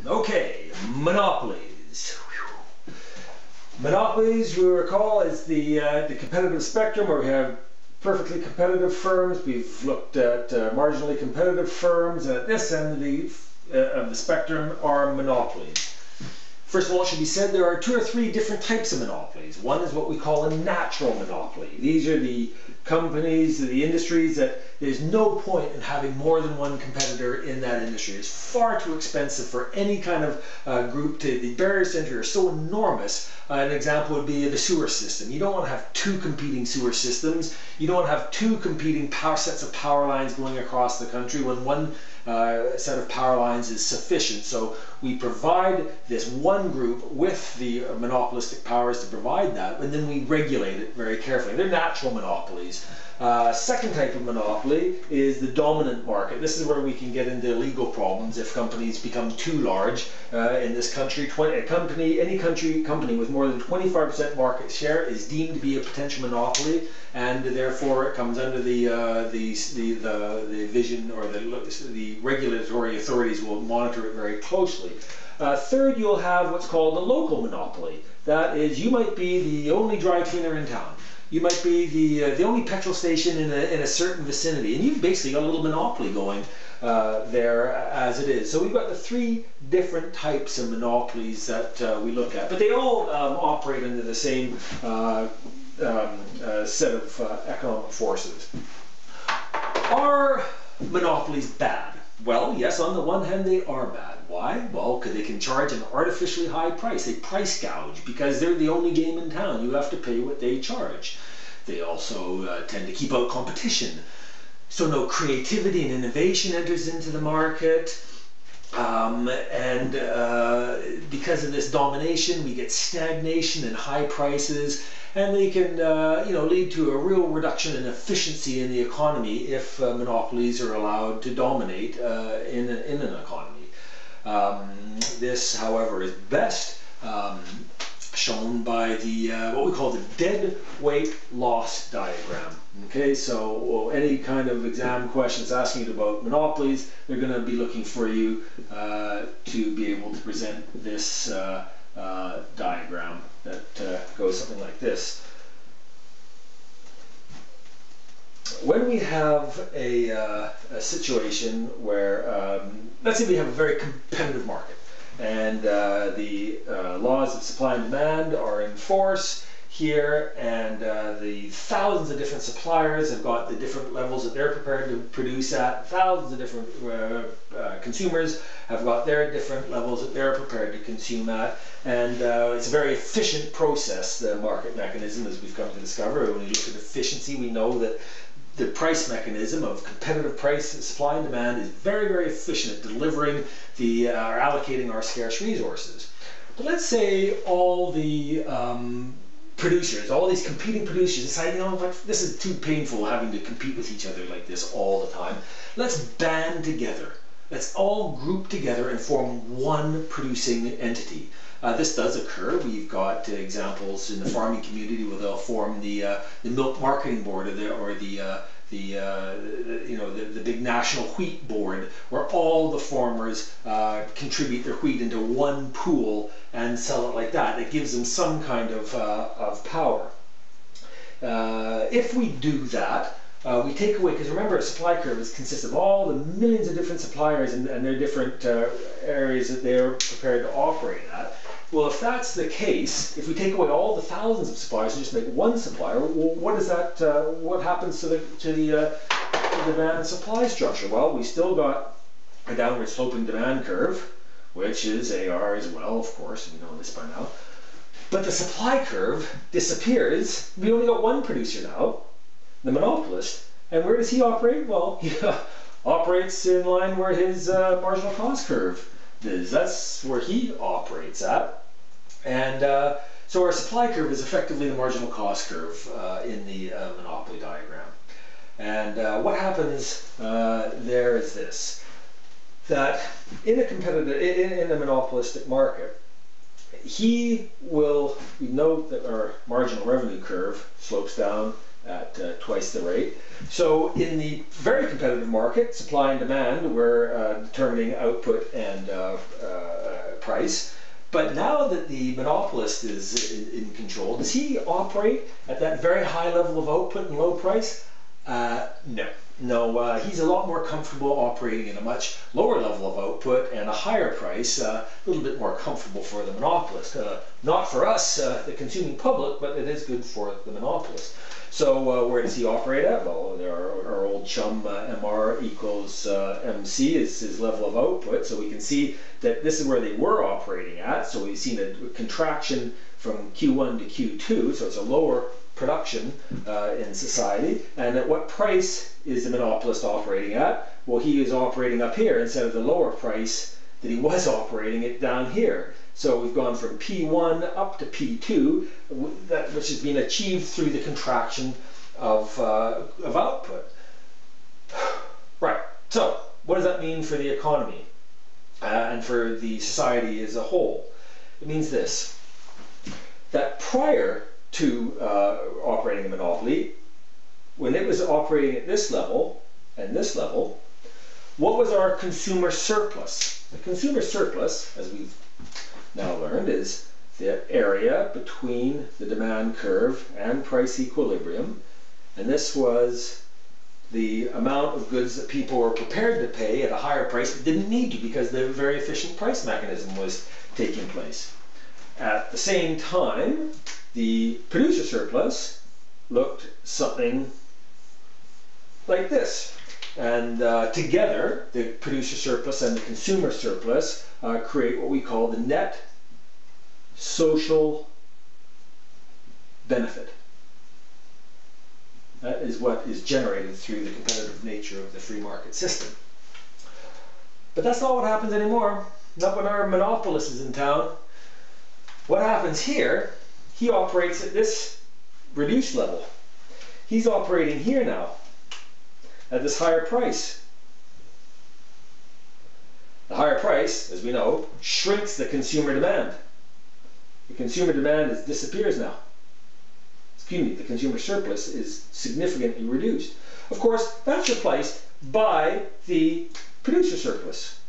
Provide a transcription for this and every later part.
Okay, monopolies. Monopolies, we recall, is the competitive spectrum where we have perfectly competitive firms. We've looked at marginally competitive firms, and at this end of the spectrum are monopolies. First of all, it should be said there are two or three different types of monopolies. One is what we call a natural monopoly. These are the companies, the industries that there's no point in having more than one competitor in that industry. It's far too expensive for any kind of group to, the barriers to entry are so enormous. An example would be the sewer system. You don't want to have two competing sewer systems. You don't want to have two competing sets of power lines going across the country when one set of power lines is sufficient. So we provide this one group with the monopolistic powers to provide that, and then we regulate it very carefully. They're natural monopolies. Second type of monopoly is the dominant market. This is where we can get into legal problems if companies become too large. In this country, any company with more than 25% market share is deemed to be a potential monopoly, and therefore it comes under the vision, or the regulatory authorities will monitor it very closely. Third, you'll have what's called a local monopoly. That is, you might be the only dry cleaner in town. You might be the only petrol station in a certain vicinity, and you've basically got a little monopoly going there as it is. So we've got the three different types of monopolies that we look at, but they all operate under the same set of economic forces. Are monopolies bad? Well, yes, on the one hand they are bad. Why? Well, because they can charge an artificially high price. They price gouge because they're the only game in town. You have to pay what they charge. They also tend to keep out competition. So no creativity and innovation enters into the market. Because of this domination, we get stagnation and high prices, and they can lead to a real reduction in efficiency in the economy if monopolies are allowed to dominate in an economy. This, however, is best shown by the what we call the dead weight loss diagram. Okay, so any kind of exam questions asking you about monopolies, they're going to be looking for you to be able to present this diagram that goes something like this. When we have a situation where, let's say we have a very competitive market, and the laws of supply and demand are in force here, and the thousands of different suppliers have got the different levels that they're prepared to produce at. Thousands of different consumers have got their different levels that they're prepared to consume at, and it's a very efficient process, the market mechanism, as we've come to discover. When we look at efficiency, we know that the price mechanism of competitive price, supply and demand, is very, very efficient at delivering or allocating our scarce resources. But let's say all the producers, all these competing producers decide, you know what, this is too painful having to compete with each other like this all the time. Let's band together. Let's all group together and form one producing entity. This does occur. We've got examples in the farming community where they'll form the milk marketing board, or the big national wheat board, where all the farmers contribute their wheat into one pool and sell it like that. It gives them some kind of power. If we do that, we take away, because remember, a supply curve consists of all the millions of different suppliers and their different areas that they're prepared to operate at. Well, if that's the case, if we take away all the thousands of suppliers and just make one supplier, well, what happens to the demand and supply structure? Well, we still got a downward sloping demand curve, which is AR as well, of course, we know this by now. But the supply curve disappears. We only got one producer now, the monopolist. And where does he operate? Well, he operates in line where his marginal cost curve is. That's where he operates at. And so our supply curve is effectively the marginal cost curve in the monopoly diagram. And what happens there is this, that in a monopolistic market, we know that our marginal revenue curve slopes down at twice the rate. So in the very competitive market, supply and demand, we're determining output and price. But now that the monopolist is in control, does he operate at that very high level of output and low price? No. No, he's a lot more comfortable operating at a much lower level of output and a higher price, a little bit more comfortable for the monopolist. Not for us, the consuming public, but it is good for the monopolist. So where does he operate at? Well, our old chum MR equals MC is his level of output. So we can see that this is where they were operating at. So we've seen a contraction from Q1 to Q2. So it's a lower production in society. And at what price is the monopolist operating at? Well, he is operating up here instead of the lower price that he was operating it down here. So we've gone from P1 up to P2, which has been achieved through the contraction of output. Right, so what does that mean for the economy and for the society as a whole? It means this, that prior to operating a monopoly, when it was operating at this level and this level, what was our consumer surplus? The consumer surplus, as we've now learned, is the area between the demand curve and price equilibrium, and this was the amount of goods that people were prepared to pay at a higher price but didn't need to because the very efficient price mechanism was taking place. At the same time, the producer surplus looked something like this. And together, the producer surplus and the consumer surplus create what we call the net social benefit. That is what is generated through the competitive nature of the free market system. But that's not what happens anymore. Not when our monopolist is in town. What happens here, he operates at this reduced level. He's operating here now at this higher price. The higher price, as we know, shrinks the consumer demand. The consumer demand disappears now. Excuse me, the consumer surplus is significantly reduced. Of course, that's replaced by the producer surplus.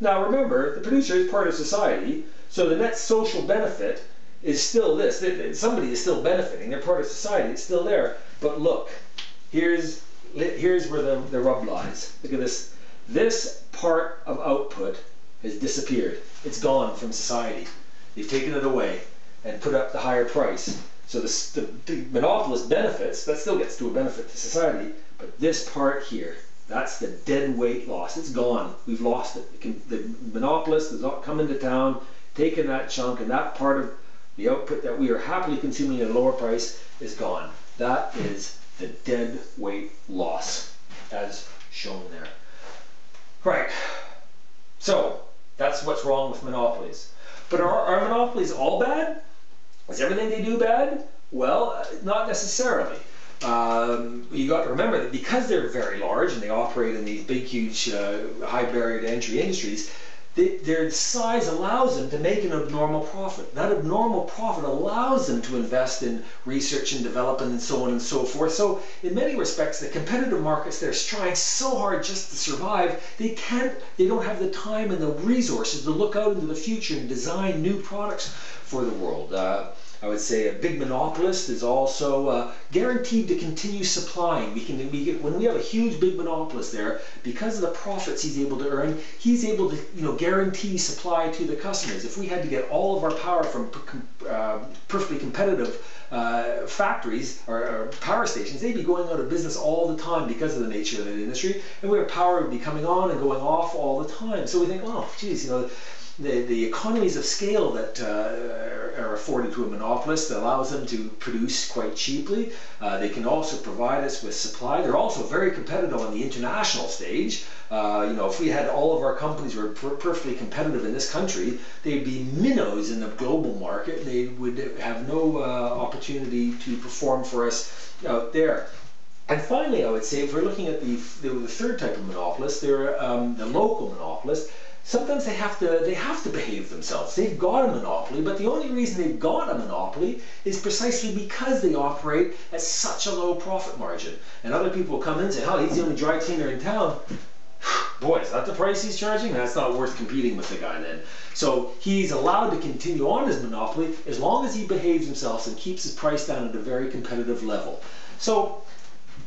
Now remember, the producer is part of society, so the net social benefit is still this. Somebody is still benefiting, they're part of society, it's still there. But look, here's where the rub lies. Look at this. This part of output has disappeared. It's gone from society. They've taken it away and put up the higher price. So the monopolist benefits, that still gets to a benefit to society, but this part here, that's the dead weight loss. It's gone. We've lost it. The monopolist has come into town, taken that chunk, and that part of the output that we are happily consuming at a lower price is gone. That is the dead weight loss, as shown there. Right. So that's what's wrong with monopolies. But are monopolies all bad? Is everything they do bad? Well, not necessarily. You got to remember that because they're very large and they operate in these big, huge, high barrier to entry industries, their size allows them to make an abnormal profit. That abnormal profit allows them to invest in research and development and so on and so forth. So in many respects, the competitive markets, they're trying so hard just to survive, they don't have the time and the resources to look out into the future and design new products for the world. I would say a big monopolist is also guaranteed to continue supplying. When we have a huge big monopolist there, because of the profits he's able to earn, he's able to guarantee supply to the customers. If we had to get all of our power from perfectly competitive factories or power stations, they'd be going out of business all the time because of the nature of the industry, and our power would be coming on and going off all the time. So we think, oh, geez, the economies of scale that are afforded to a monopolist allows them to produce quite cheaply. They can also provide us with supply. They're also very competitive on the international stage. If we had all of our companies were perfectly competitive in this country, they'd be minnows in the global market. They would have no opportunity to perform for us out there. And finally, I would say, if we're looking at the third type of monopolist, they're the local monopolist. Sometimes they have to behave themselves. They've got a monopoly, but the only reason they've got a monopoly is precisely because they operate at such a low profit margin. And other people come in and say, oh, he's the only dry cleaner in town. boy, is that the price he's charging? That's not worth competing with the guy then. So he's allowed to continue on his monopoly as long as he behaves himself and keeps his price down at a very competitive level. So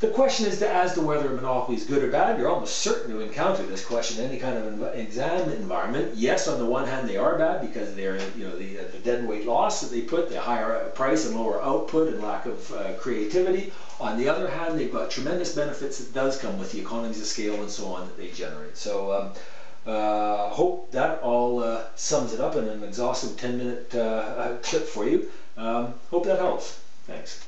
the question is as to whether a monopoly is good or bad. You're almost certain to encounter this question in any kind of exam environment. Yes, on the one hand, they are bad because they're, the deadweight loss that they put, the higher price and lower output and lack of creativity. On the other hand, they've got tremendous benefits that does come with the economies of scale and so on that they generate. So hope that all sums it up in an exhaustive 10-minute clip for you. Hope that helps. Thanks.